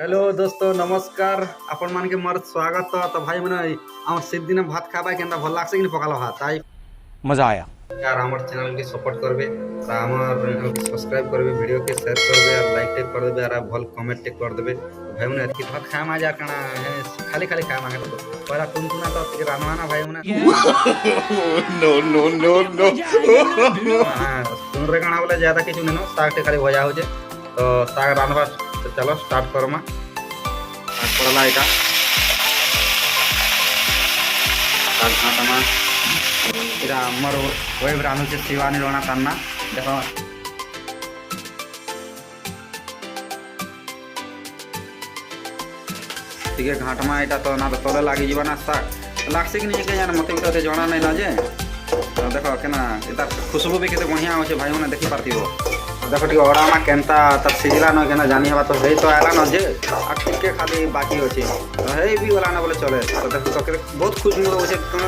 Hello दोस्तों नमस्कार आपण मान के मोर स्वागत तो भाई मैंने आम शीत दिन भात खाबा के भल लागसे कि पकाल भात आई मजा आया। यार हमार चैनल के सपोर्ट करबे और हमार सब्सक्राइब करबे वीडियो के शेयर करबे और लाइक टेक कर देबे और भल कमेंट टेक कर देबे भाई मैंने एतकी भात खाए मा जा कणा खाली खाली खाए मांगे तो पहला तुमकुना तो एतकी रानवाना भाई मैंने नो नो नो नो हां तुम रे कणा बोले ज्यादा किछु नेनो साग टे खाली भजा हो जे तो साग रानवा तो चलो स्टार्ट करो मा पड़ला এটা साग घाटमा এটা আমার ওয়েব রানু হচ্ছে শিবানী রনা তান্না দেখো ठीक है घाटमा এটা তো না তো তলে লাগি ଯିବା না শাক লাগছে কি नहीं के जान मते भी तो जणा नहीं लाजे तो देखो केना एता खुशबू भी केते बढ़िया होचे भाई माने देखि पारतिबो देखो ठीक ओड़ा मा केनता त सिजला न केना जानी हवा तो हे तो आला न जे आ ठीक खाली बाकी होचे तो हे भी वाला ना बोले चले तो देखो तो बहुत खुशबू होचे तुम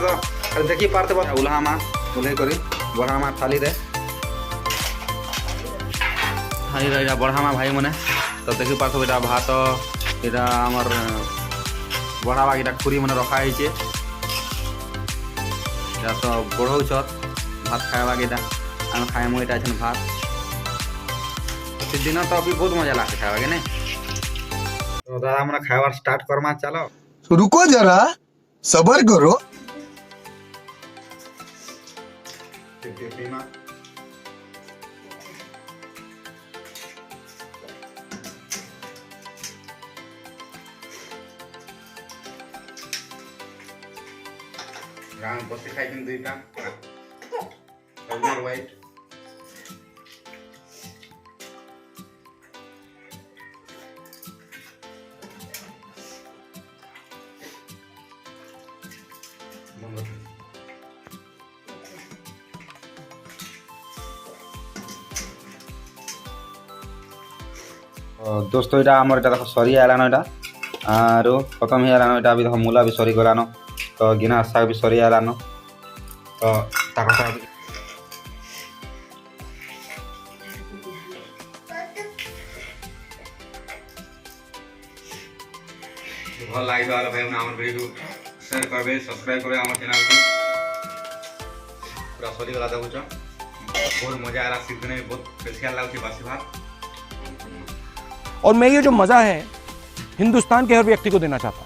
तो देखि पारते बा उल्हा मा उल्हे करी बड़ा मा थाली रे थाली रे बड़ा मा भाई माने तो देखि पारतो एटा भात एटा हमर बड़ा बागीटा खुरी माने रखा होइचे या तो बड़ौ छत भात खावा गेटा हम खाए मो एटा छन भात दिन तो अभी बहुत मजा लागते खावा के नहीं तो दादा हमरा खावा स्टार्ट करमा चलो रुको जरा सबर करो गांव बसे खाई दिन दुईटा कलर वाइट दोस्तों এটা আমার এটা দেখো সরি আলানো এটা আর খতম হয়ে আলানো এটা अभी দেখো মূলা भी সরি গলানো तो गिना साग भी सरी आलानो तो ताका भल लाइक वाला भाई हमर वीडियो शेयर करबे सब्सक्राइब करबे हमर चैनल को पूरा सरी वाला देखो बहुत मजा आ रहा सीखने में बहुत स्पेशल लागती बासी भात और मैं ये जो मजा है हिंदुस्तान के हर व्यक्ति को देना चाहता हूँ।